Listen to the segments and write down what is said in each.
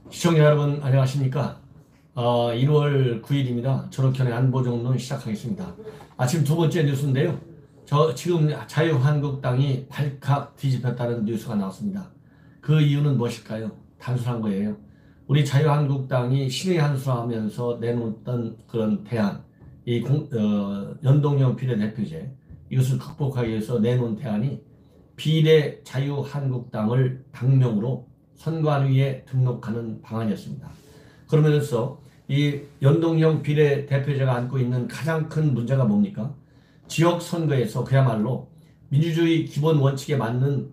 시청자 여러분 안녕하십니까. 1월 9일입니다. 전옥현의 안보정론 시작하겠습니다. 아침 두 번째 뉴스인데요. 지금 자유한국당이 발칵 뒤집혔다는 뉴스가 나왔습니다. 그 이유는 무엇일까요? 단순한 거예요. 우리 자유한국당이 신의 한 수 하면서 내놓았던 그런 대안, 연동형 비례대표제, 이것을 극복하기 위해서 내놓은 대안이 비례 자유한국당을 당명으로 선관위에 등록하는 방안이었습니다. 그러면서 이 연동형 비례대표제가 안고 있는 가장 큰 문제가 뭡니까? 지역선거에서 그야말로 민주주의 기본 원칙에 맞는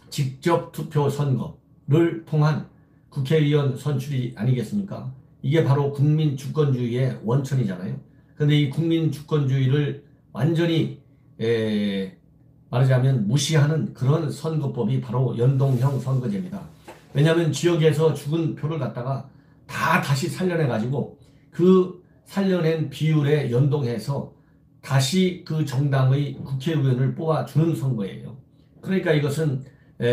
직접 투표 선거를 통한 국회의원 선출이 아니겠습니까? 이게 바로 국민 주권주의의 원천이잖아요. 그런데 이 국민 주권주의를 완전히 말하자면 무시하는 그런 선거법이 바로 연동형 선거제입니다. 왜냐하면 지역에서 죽은 표를 갖다가 다시 살려내가지고 그 살려낸 비율에 연동해서 다시 그 정당의 국회의원을 뽑아주는 선거예요. 그러니까 이것은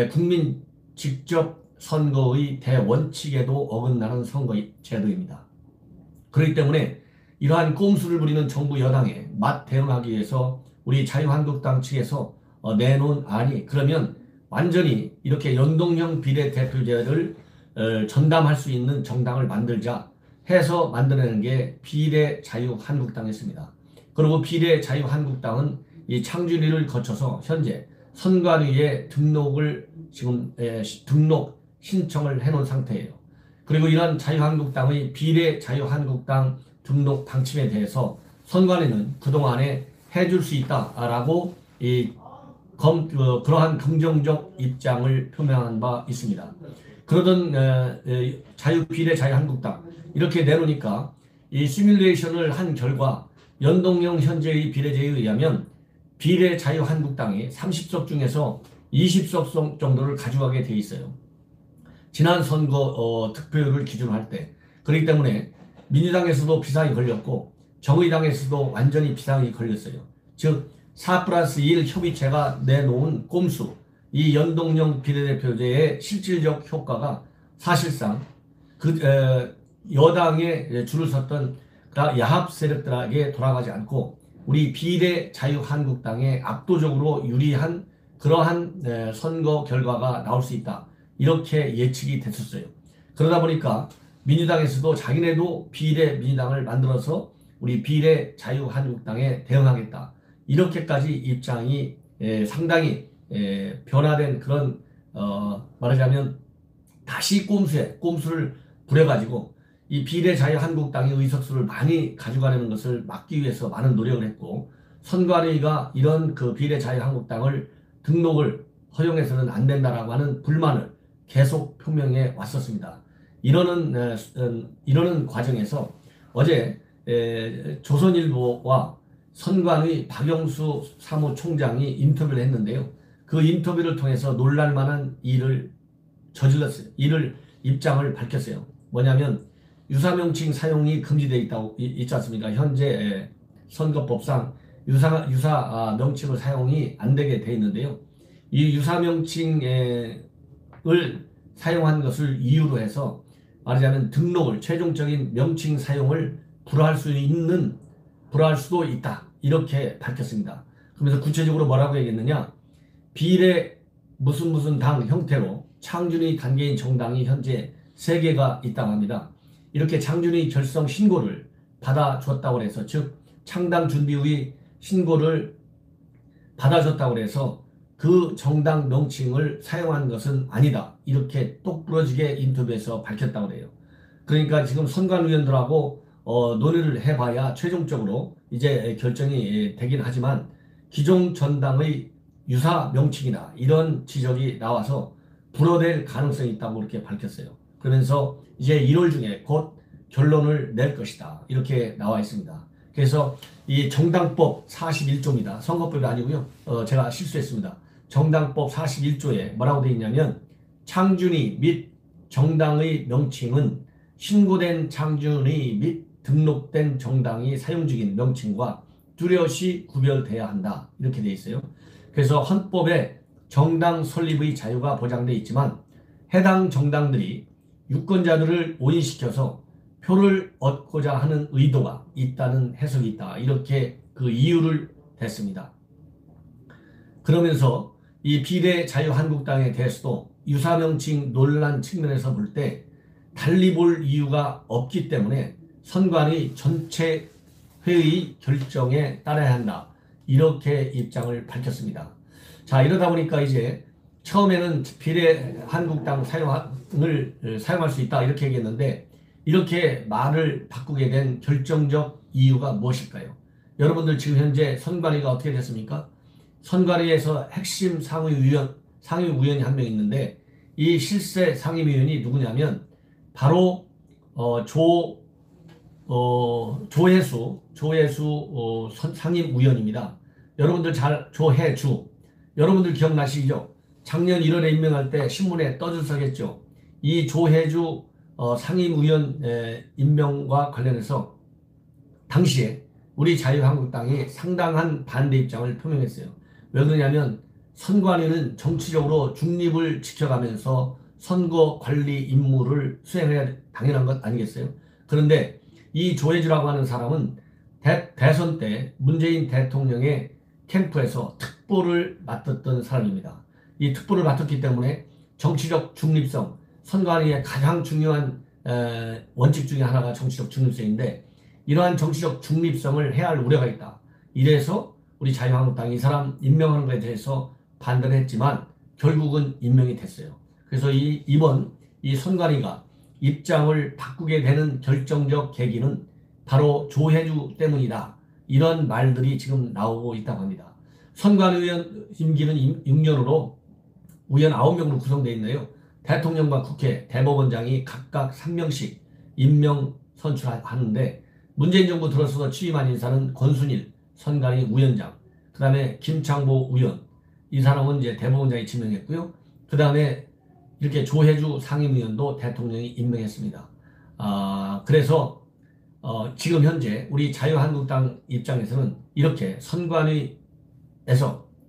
국민 직접 선거의 대원칙에도 어긋나는 선거 제도입니다. 그렇기 때문에 이러한 꼼수를 부리는 정부 여당에 맞대응하기 위해서 우리 자유한국당 측에서 내놓은 안이 그러면 완전히 이렇게 연동형 비례대표제를 전담할 수 있는 정당을 만들자 해서 만들어내는 게 비례자유한국당이었습니다. 그리고 비례자유한국당은 이 창준위를 거쳐서 현재 선관위에 등록을 지금 등록 신청을 해놓은 상태예요. 그리고 이런 자유한국당의 비례자유한국당 등록 방침에 대해서 선관위는 그동안에 해줄 수 있다라고 그러한 긍정적 입장을 표명한 바 있습니다. 그러던 비례자유한국당 이렇게 내놓으니까 이 시뮬레이션을 한 결과 연동형 현재의 비례제에 의하면 비례자유한국당이 30석 중에서 20석 정도를 가져가게 돼 있어요. 지난 선거 득표율을 기준으로 할 때. 그렇기 때문에 민주당에서도 비상이 걸렸고 정의당에서도 완전히 비상이 걸렸어요. 즉 4+1 협의체가 내놓은 꼼수, 이 연동형 비례대표제의 실질적 효과가 사실상 여당에 줄을 섰던 야합 세력들에게 돌아가지 않고 우리 비례자유한국당에 압도적으로 유리한 그러한 선거 결과가 나올 수 있다. 이렇게 예측이 됐었어요. 그러다 보니까 민주당에서도 자기네도 비례민주당을 만들어서 우리 비례자유한국당에 대응하겠다. 이렇게까지 입장이 상당히 변화된 그런 말하자면 다시 꼼수를 부려가지고 이 비례자유한국당의 의석수를 많이 가져가려는 것을 막기 위해서 많은 노력을 했고 선관위가 이런 그 비례자유한국당을 등록을 허용해서는 안 된다라고 하는 불만을 계속 표명해 왔었습니다. 이러는 과정에서 어제 조선일보와 선관위 박영수 사무총장이 인터뷰를 했는데요. 그 인터뷰를 통해서 놀랄만한 일을 저질렀어요. 입장을 밝혔어요. 뭐냐면 유사명칭 사용이 금지되어 있지 않습니까? 현재 선거법상 유사 명칭을 사용이 안 되게 되어 있는데요. 이 유사명칭을 사용한 것을 이유로 해서 말하자면 등록을 최종적인 명칭 사용을 불허할 수도 있다. 이렇게 밝혔습니다. 그러면서 구체적으로 뭐라고 얘기했느냐? 비례 무슨 당 형태로 창준위 단계인 정당이 현재 3개가 있다고 합니다. 이렇게 창준위 결성 신고를 받아줬다고 해서 즉 창당 준비 후의 신고를 받아줬다고 해서 그 정당 명칭을 사용한 것은 아니다. 이렇게 똑부러지게 인터뷰에서 밝혔다고 해요. 그러니까 지금 선관위원들하고 논의를 해봐야 최종적으로 이제 결정이 되긴 하지만 기존 전당의 유사 명칭이나 이런 지적이 나와서 불허될 가능성이 있다고 그렇게 밝혔어요. 그러면서 이제 1월 중에 곧 결론을 낼 것이다. 이렇게 나와 있습니다. 그래서 이 정당법 41조입니다. 선거법이 아니고요. 제가 실수했습니다. 정당법 41조에 뭐라고 되어 있냐면 창준위 및 정당의 명칭은 신고된 창준위 및 등록된 정당이 사용 중인 명칭과 뚜렷이 구별돼야 한다. 이렇게 돼 있어요. 그래서 헌법에 정당 설립의 자유가 보장돼 있지만 해당 정당들이 유권자들을 오인시켜서 표를 얻고자 하는 의도가 있다는 해석이 있다. 이렇게 그 이유를 댔습니다. 그러면서 이 비례자유한국당에 대해서도 유사명칭 논란 측면에서 볼 때 달리 볼 이유가 없기 때문에 선관위 전체 회의 결정에 따라야 한다. 이렇게 입장을 밝혔습니다. 자, 이러다 보니까 이제 처음에는 비례한국당 사용을 사용할 수 있다 이렇게 얘기했는데 이렇게 말을 바꾸게 된 결정적 이유가 무엇일까요? 여러분들 지금 현재 선관위가 어떻게 됐습니까? 선관위에서 핵심 상임위원이 한 명 있는데 이 실세 상임위원이 누구냐면 바로 조혜수 상임위원입니다. 여러분들 조혜주 여러분들 기억나시죠? 작년 1월에 임명할 때 신문에 떠들썩했죠. 이 조혜주 상임위원 임명과 관련해서 당시에 우리 자유한국당이 상당한 반대 입장을 표명했어요. 왜 그러냐면 선관위는 정치적으로 중립을 지켜가면서 선거 관리 임무를 수행해야 당연한 것 아니겠어요? 그런데 이 조혜주라고 하는 사람은 대선 때 문재인 대통령의 캠프에서 특보를 맡았던 사람입니다. 이 특보를 맡았기 때문에 정치적 중립성, 선관위의 가장 중요한 원칙 중에 하나가 정치적 중립성인데 이러한 정치적 중립성을 해야 할 우려가 있다. 이래서 우리 자유한국당이 이 사람 임명하는 것에 대해서 반대를 했지만 결국은 임명이 됐어요. 그래서 이번 이 선관위가 입장을 바꾸게 되는 결정적 계기는 바로 조혜주 때문이다. 이런 말들이 지금 나오고 있다고 합니다. 선관위원 임기는 6년으로 의원 9명으로 구성되어 있네요. 대통령과 국회, 대법원장이 각각 3명씩 임명 선출하는데 문재인 정부 들어서서 취임한 인사는 권순일 선관위 위원장, 그 다음에 김창보 의원, 이 사람은 이제 대법원장이 지명했고요. 그 다음에 이렇게 조혜주 상임위원도 대통령이 임명했습니다. 그래서 지금 현재 우리 자유한국당 입장에서는 이렇게 선관위에서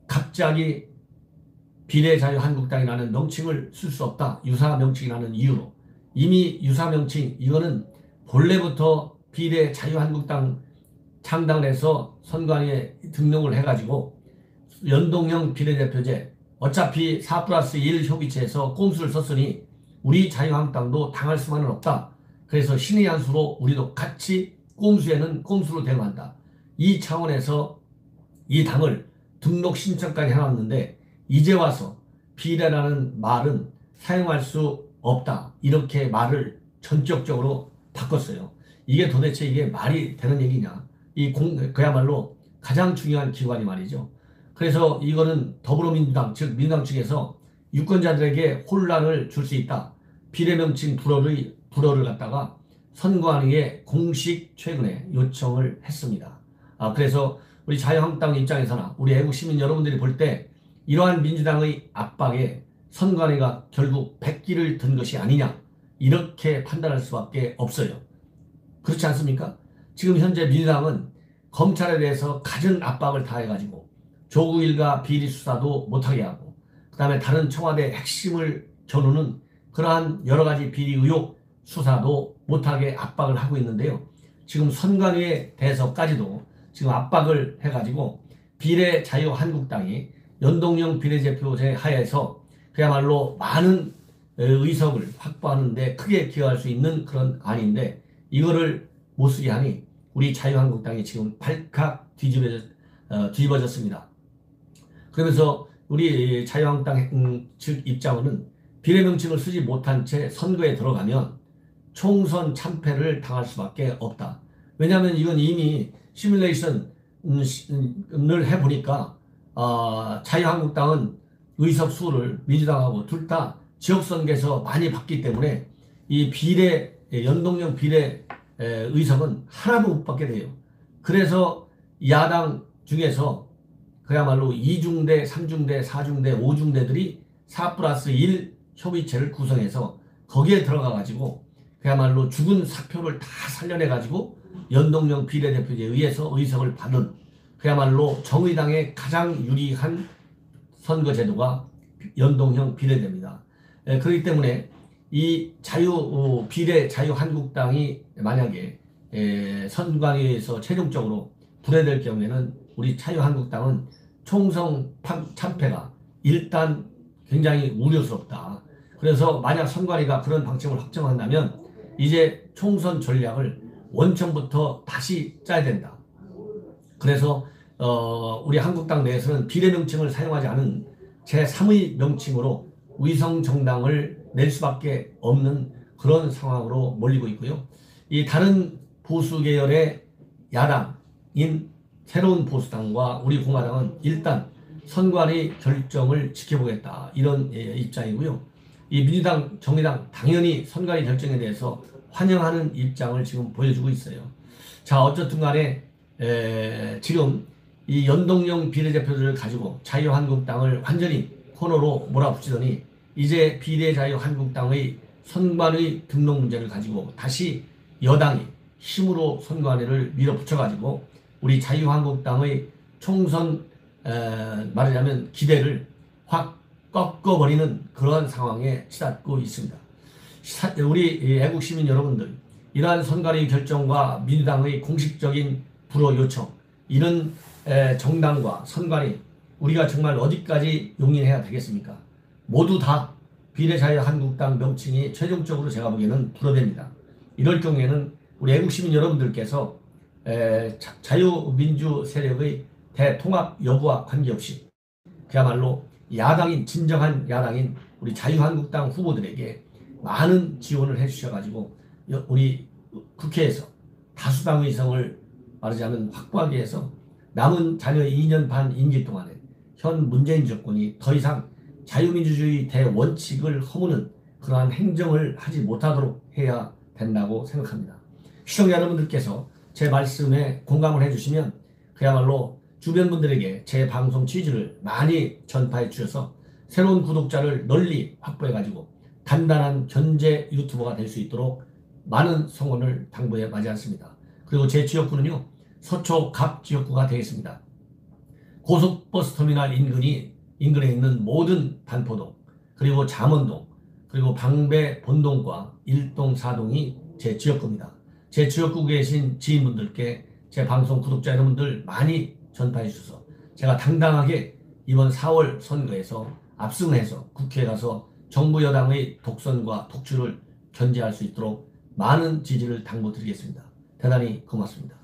갑자기 비례자유한국당이라는 명칭을 쓸 수 없다. 유사명칭이라는 이유로 이미 유사명칭 이거는 본래부터 비례자유한국당 창당을 해서 선관위에 등록을 해가지고 연동형 비례대표제 어차피 4+1 협의체에서 꼼수를 썼으니 우리 자유한국당도 당할 수만은 없다. 그래서 신의 한 수로 우리도 같이 꼼수에는 꼼수로 대응한다. 이 차원에서 이 당을 등록 신청까지 해놨는데 이제 와서 비례라는 말은 사용할 수 없다. 이렇게 말을 전격적으로 바꿨어요. 이게 도대체 이게 말이 되는 얘기냐. 그야말로 가장 중요한 기관이 말이죠. 그래서 이거는 더불어민주당, 즉 민주당 측에서 유권자들에게 혼란을 줄 수 있다. 비례명칭 불허를 갖다가 선관위에 공식 최근에 요청을 했습니다. 그래서 우리 자유한국당 입장에서나 우리 애국시민 여러분들이 볼 때 이러한 민주당의 압박에 선관위가 결국 백기를 든 것이 아니냐 이렇게 판단할 수밖에 없어요. 그렇지 않습니까? 지금 현재 민주당은 검찰에 대해서 갖은 압박을 다해가지고 조국 일가 비리 수사도 못하게 하고 그 다음에 다른 청와대 핵심을 겨누는 그러한 여러 가지 비리 의혹 수사도 못하게 압박을 하고 있는데요. 지금 선관위에 대해서까지도 지금 압박을 해가지고 비례자유한국당이 연동형 비례대표제 하에서 그야말로 많은 의석을 확보하는 데 크게 기여할 수 있는 그런 안인데 이거를 못쓰게 하니 우리 자유한국당이 지금 발칵 뒤집어졌습니다. 그러면서 우리 자유한국당 측 입장은 비례명칭을 쓰지 못한 채 선거에 들어가면 총선 참패를 당할 수밖에 없다. 왜냐하면 이건 이미 시뮬레이션을 해보니까 자유한국당은 의석 수를 민주당하고 둘 다 지역선거에서 많이 받기 때문에 이 연동형 비례 의석은 하나도 못 받게 돼요. 그래서 야당 중에서 그야말로 2중대, 3중대, 4중대, 5중대들이 4+1 협의체를 구성해서 거기에 들어가 가지고 그야말로 죽은 사표를 다 살려내 가지고 연동형 비례대표제에 의해서 의석을 받은 그야말로 정의당의 가장 유리한 선거제도가 연동형 비례대입니다. 그렇기 때문에 이 비례 자유한국당이 만약에 선관위에서 최종적으로 불회될 경우에는 우리 자유한국당은 총선 참패가 일단 굉장히 우려스럽다. 그래서 만약 선관위가 그런 방침을 확정한다면 이제 총선 전략을 원천부터 다시 짜야 된다. 그래서 우리 한국당 내에서는 비례 명칭을 사용하지 않은 제3의 명칭으로 위성정당을 낼 수밖에 없는 그런 상황으로 몰리고 있고요. 이 다른 보수 계열의 야당인 새로운 보수당과 우리 공화당은 일단 선관위 결정을 지켜보겠다 이런 입장이고요. 이 민주당, 정의당 당연히 선관위 결정에 대해서 환영하는 입장을 지금 보여주고 있어요. 자, 어쨌든 간에 지금 이 연동형 비례대표들을 가지고 자유한국당을 완전히 코너로 몰아붙이더니 이제 비례자유한국당의 선관위 등록 문제를 가지고 다시 여당이 힘으로 선관위를 밀어붙여가지고 우리 자유한국당의 총선 말하자면 기대를 확 꺾어버리는 그러한 상황에 치닫고 있습니다. 우리 애국시민 여러분들, 이러한 선관위 결정과 민주당의 공식적인 불허 요청, 이런 정당과 선관위 우리가 정말 어디까지 용인해야 되겠습니까? 모두 다 비례자유한국당 명칭이 최종적으로 제가 보기에는 불허됩니다. 이럴 경우에는 우리 애국시민 여러분들께서 자유민주 세력의 대통합 여부와 관계없이 그야말로 진정한 야당인 우리 자유한국당 후보들에게 많은 지원을 해주셔가지고 우리 국회에서 다수당 의석을 말하자면 확보하기 위해서 남은 자녀의 2년 반 임기 동안에 현 문재인 정권이 더 이상 자유민주주의 대원칙을 허무는 그러한 행정을 하지 못하도록 해야 된다고 생각합니다. 시청자 여러분들께서 제 말씀에 공감을 해주시면 그야말로 주변 분들에게 제 방송 취지를 많이 전파해 주셔서 새로운 구독자를 널리 확보해 가지고 단단한 견제 유튜버가 될 수 있도록 많은 성원을 당부해 마지 않습니다. 그리고 제 지역구는요, 서초 갑 지역구가 되겠습니다. 고속버스 터미널 인근에 있는 모든 반포동, 그리고 잠원동, 그리고 방배 본동과 1동 4동이 제 지역구입니다. 제 지역구에 계신 지인분들께 제 방송 구독자 여러분들 많이 전파해 주셔서 제가 당당하게 이번 4월 선거에서 압승해서 국회에 가서 정부 여당의 독선과 독주를 견제할 수 있도록 많은 지지를 당부드리겠습니다. 대단히 고맙습니다.